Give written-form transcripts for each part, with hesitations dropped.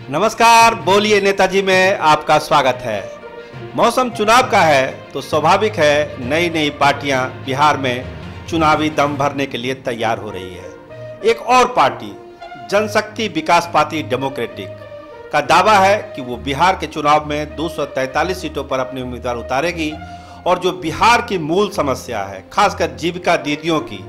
नमस्कार, बोलिए नेताजी में आपका स्वागत है। मौसम चुनाव का है तो स्वाभाविक है नई नई पार्टियां बिहार में चुनावी दम भरने के लिए तैयार हो रही है। एक और पार्टी जनशक्ति विकास पार्टी डेमोक्रेटिक का दावा है कि वो बिहार के चुनाव में 243 सीटों पर अपने उम्मीदवार उतारेगी और जो बिहार की मूल समस्या है, खासकर जीविका दीदियों की,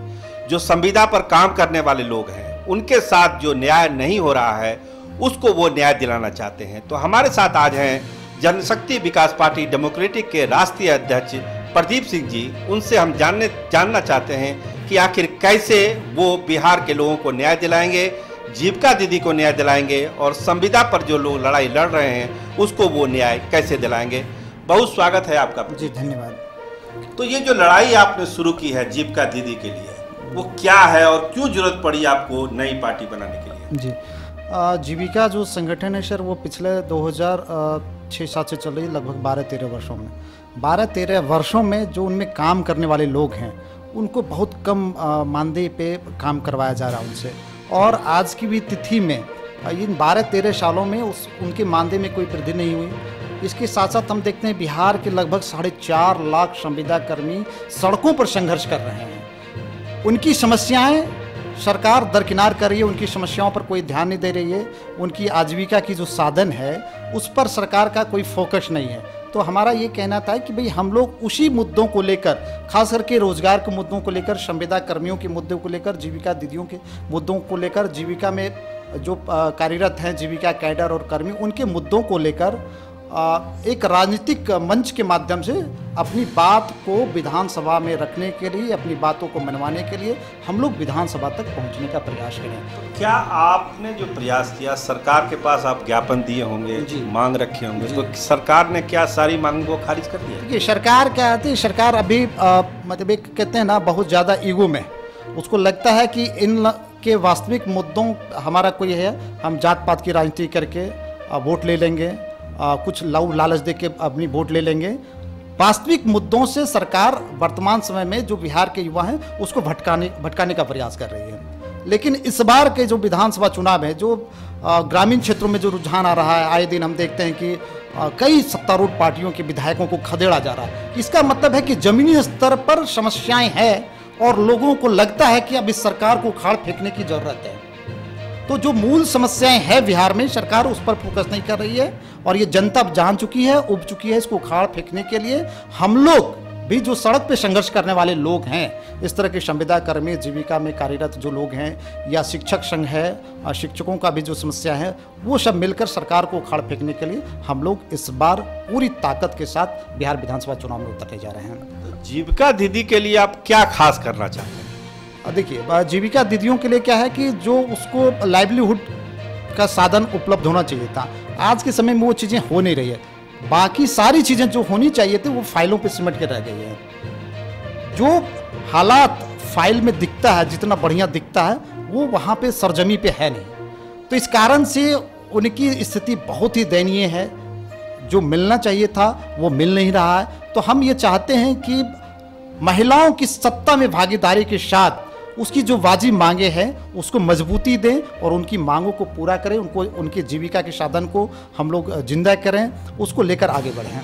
जो संविदा पर काम करने वाले लोग हैं, उनके साथ जो न्याय नहीं हो रहा है उसको वो न्याय दिलाना चाहते हैं। तो हमारे साथ आज हैं जनशक्ति विकास पार्टी डेमोक्रेटिक के राष्ट्रीय अध्यक्ष प्रदीप सिंह जी। उनसे हम जानना चाहते हैं कि आखिर कैसे वो बिहार के लोगों को न्याय दिलाएंगे, जीविका दीदी को न्याय दिलाएंगे और संविदा पर जो लोग लड़ाई लड़ रहे हैं उसको वो न्याय कैसे दिलाएंगे। बहुत स्वागत है आपका। जी धन्यवाद। तो ये जो लड़ाई आपने शुरू की है जीविका दीदी के लिए, वो क्या है और क्यों जरूरत पड़ी आपको नई पार्टी बनाने के लिए? जी, जीविका जो संगठन है सर, वो पिछले 2006-7 से चल रही है, लगभग 12-13 वर्षों में। 12-13 वर्षों में जो उनमें काम करने वाले लोग हैं उनको बहुत कम मानदेय पे काम करवाया जा रहा है उनसे। और आज की भी तिथि में इन 12-13 सालों में उनके मानदेय में कोई वृद्धि नहीं हुई। इसके साथ साथ हम देखते हैं बिहार के लगभग 4.5 लाख संविदा कर्मी सड़कों पर संघर्ष कर रहे हैं। उनकी समस्याएं सरकार दरकिनार कर रही है, उनकी समस्याओं पर कोई ध्यान नहीं दे रही है। उनकी आजीविका की जो साधन है उस पर सरकार का कोई फोकस नहीं है। तो हमारा ये कहना था कि भाई हम लोग उसी मुद्दों को लेकर, खास करके रोजगार के मुद्दों को लेकर, संविदा कर्मियों के मुद्दों को लेकर, जीविका दीदियों के मुद्दों को लेकर, जीविका में जो कार्यरत हैं जीविका कैडर और कर्मी, उनके मुद्दों को लेकर एक राजनीतिक मंच के माध्यम से अपनी बात को विधानसभा में रखने के लिए, अपनी बातों को मनवाने के लिए हम लोग विधानसभा तक पहुंचने का प्रयास करें। क्या आपने जो प्रयास किया, सरकार के पास आप ज्ञापन दिए होंगे, मांग रखे होंगे, तो सरकार ने क्या सारी मांगों को खारिज कर दिया? देखिए, सरकार क्या आती है, सरकार अभी मतलब एक कहते हैं ना, बहुत ज़्यादा ईगो में, उसको लगता है कि इन के वास्तविक मुद्दों हमारा कोई है, हम जात पात की राजनीति करके वोट ले लेंगे, कुछ लालच दे के अपनी वोट ले लेंगे। वास्तविक मुद्दों से सरकार वर्तमान समय में जो बिहार के युवा हैं उसको भटकाने का प्रयास कर रही है। लेकिन इस बार के जो विधानसभा चुनाव है, जो ग्रामीण क्षेत्रों में जो रुझान आ रहा है, आए दिन हम देखते हैं कि कई सत्तारूढ़ पार्टियों के विधायकों को खदेड़ा जा रहा है। इसका मतलब है कि जमीनी स्तर पर समस्याएं हैं और लोगों को लगता है कि अब इस सरकार को उखाड़ फेंकने की जरूरत है। तो जो मूल समस्याएं हैं बिहार में, सरकार उस पर फोकस नहीं कर रही है और ये जनता जान चुकी है, उब चुकी है। इसको उखाड़ फेंकने के लिए हम लोग भी, जो सड़क पे संघर्ष करने वाले लोग हैं, इस तरह के संविदा कर्मी, जीविका में कार्यरत जो लोग हैं, या शिक्षक संघ है, शिक्षकों का भी जो समस्या है, वो सब मिलकर सरकार को उखाड़ फेंकने के लिए हम लोग इस बार पूरी ताकत के साथ बिहार विधानसभा चुनाव में उतरने जा रहे हैं। जीविका दीदी के लिए आप क्या खास करना चाहते हैं? देखिए, जीविका दीदियों के लिए क्या है कि जो उसको लाइवलीहुड का साधन उपलब्ध होना चाहिए था, आज के समय में वो चीज़ें हो नहीं रही है। बाकी सारी चीज़ें जो होनी चाहिए थी वो फाइलों पे सिमट के रह गई है। जो हालात फाइल में दिखता है, जितना बढ़िया दिखता है, वो वहाँ पे सरजमी पे है नहीं। तो इस कारण से उनकी स्थिति बहुत ही दयनीय है। जो मिलना चाहिए था वो मिल नहीं रहा है। तो हम ये चाहते हैं कि महिलाओं की सत्ता में भागीदारी के साथ उसकी जो वाजिब मांगे हैं उसको मजबूती दें और उनकी मांगों को पूरा करें, उनको उनके जीविका के साधन को हम लोग जिंदा करें, उसको लेकर आगे बढ़ें।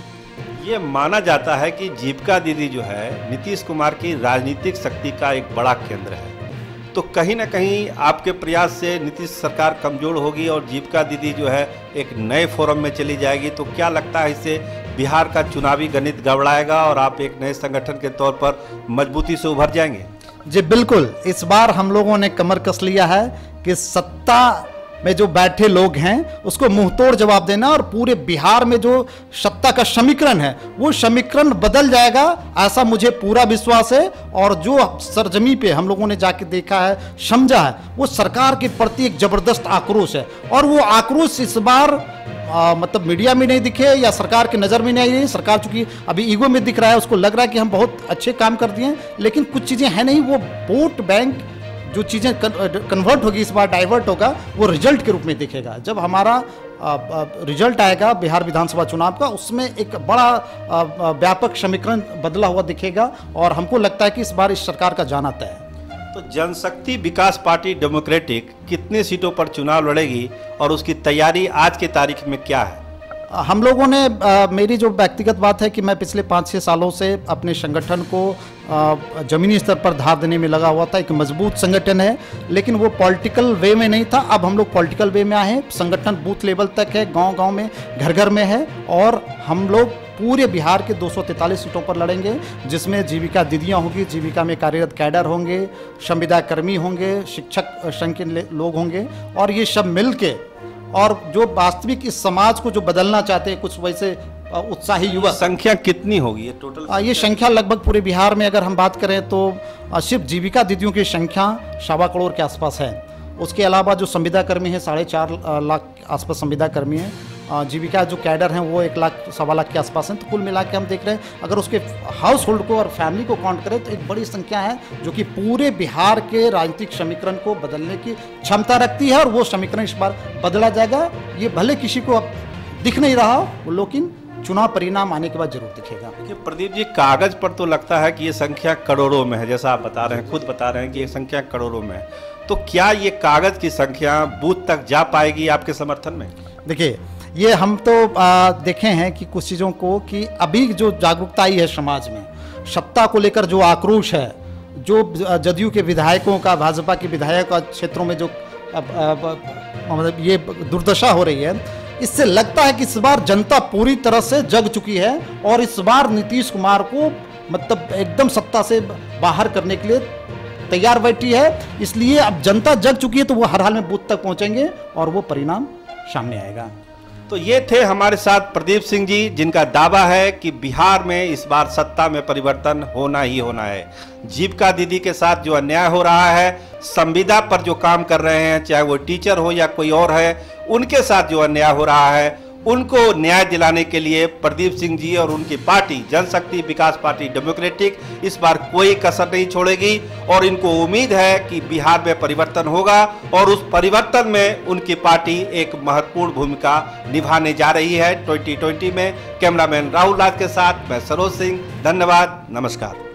ये माना जाता है कि जीविका दीदी जो है नीतीश कुमार की राजनीतिक शक्ति का एक बड़ा केंद्र है। तो कहीं ना कहीं आपके प्रयास से नीतीश सरकार कमजोर होगी और जीविका दीदी जो है एक नए फोरम में चली जाएगी। तो क्या लगता है इससे बिहार का चुनावी गणित गड़बड़ाएगा और आप एक नए संगठन के तौर पर मजबूती से उभर जाएंगे? जी बिल्कुल, इस बार हम लोगों ने कमर कस लिया है कि सत्ता में जो बैठे लोग हैं उसको मुंहतोड़ जवाब देना, और पूरे बिहार में जो सत्ता का समीकरण है वो समीकरण बदल जाएगा, ऐसा मुझे पूरा विश्वास है। और जो सरजमी पे हम लोगों ने जाके देखा है, समझा है, वो सरकार के प्रति एक जबरदस्त आक्रोश है। और वो आक्रोश इस बार मतलब मीडिया में नहीं दिखे या सरकार की नज़र में नहीं आई। सरकार चूंकि अभी ईगो में दिख रहा है, उसको लग रहा है कि हम बहुत अच्छे काम कर दिए हैं, लेकिन कुछ चीज़ें हैं नहीं। वो वोट बैंक जो चीज़ें कन्वर्ट होगी, इस बार डाइवर्ट होगा, वो रिजल्ट के रूप में दिखेगा। जब हमारा रिजल्ट आएगा बिहार विधानसभा चुनाव का, उसमें एक बड़ा व्यापक समीकरण बदला हुआ दिखेगा और हमको लगता है कि इस बार इस सरकार का जाना तय है। तो जनशक्ति विकास पार्टी डेमोक्रेटिक कितनी सीटों पर चुनाव लड़ेगी और उसकी तैयारी आज की तारीख में क्या है? हम लोगों ने मेरी जो व्यक्तिगत बात है कि मैं पिछले 5-6 सालों से अपने संगठन को ज़मीनी स्तर पर धार देने में लगा हुआ था। एक मजबूत संगठन है, लेकिन वो पॉलिटिकल वे में नहीं था। अब हम लोग पॉलिटिकल वे में आए हैं। संगठन बूथ लेवल तक है, गांव-गांव में, घर-घर में है, और हम लोग पूरे बिहार के 243 सीटों पर लड़ेंगे, जिसमें जीविका दीदियाँ होंगी, जीविका में कार्यरत कैडर होंगे, संविदा कर्मी होंगे, शिक्षक संघ के लोग होंगे, और ये सब मिल के, और जो वास्तविक इस समाज को जो बदलना चाहते हैं, कुछ वैसे उत्साही युवा। संख्या कितनी होगी ये टोटल? ये संख्या लगभग पूरे बिहार में अगर हम बात करें तो सिर्फ जीविका दीदियों की संख्या 1.25 करोड़ के आसपास है। उसके अलावा जो संविदा कर्मी है 4.5 लाख आसपास संविदा कर्मी है। जीविका जो कैडर हैं वो 1 लाख 1.25 लाख के आसपास हैं। तो कुल मिला के हम देख रहे हैं, अगर उसके हाउस होल्ड को और फैमिली को काउंट करें तो एक बड़ी संख्या है, जो कि पूरे बिहार के राजनीतिक समीकरण को बदलने की क्षमता रखती है। और वो समीकरण इस बार बदला जाएगा। ये भले किसी को अब दिख नहीं रहा हो, लेकिन चुनाव परिणाम आने के बाद जरूर दिखेगा। देखिए प्रदीप जी, कागज पर तो लगता है कि ये संख्या करोड़ों में है, जैसा आप बता रहे हैं, खुद बता रहे हैं कि ये संख्या करोड़ों में है। तो क्या ये कागज की संख्या बूथ तक जा पाएगी आपके समर्थन में? देखिए, ये हम तो देखे हैं कि कुछ चीज़ों को, कि अभी जो जागरूकता आई है समाज में, सत्ता को लेकर जो आक्रोश है, जो जदयू के विधायकों का, भाजपा के विधायक क्षेत्रों में जो मतलब ये दुर्दशा हो रही है, इससे लगता है कि इस बार जनता पूरी तरह से जग चुकी है, और इस बार नीतीश कुमार को मतलब एकदम सत्ता से बाहर करने के लिए तैयार बैठी है। इसलिए अब जनता जग चुकी है, तो वो हर हाल में बूथ तक पहुंचेंगे और वो परिणाम सामने आएगा। तो ये थे हमारे साथ प्रदीप सिंह जी, जिनका दावा है कि बिहार में इस बार सत्ता में परिवर्तन होना ही होना है। जीविका दीदी के साथ जो अन्याय हो रहा है, संविदा पर जो काम कर रहे हैं, चाहे वो टीचर हो या कोई और है, उनके साथ जो अन्याय हो रहा है, उनको न्याय दिलाने के लिए प्रदीप सिंह जी और उनकी पार्टी जनशक्ति विकास पार्टी डेमोक्रेटिक इस बार कोई कसर नहीं छोड़ेगी। और इनको उम्मीद है कि बिहार में परिवर्तन होगा, और उस परिवर्तन में उनकी पार्टी एक महत्वपूर्ण भूमिका निभाने जा रही है 2020 में। कैमरामैन राहुल राज के साथ मैं सरोज सिंह, धन्यवाद, नमस्कार।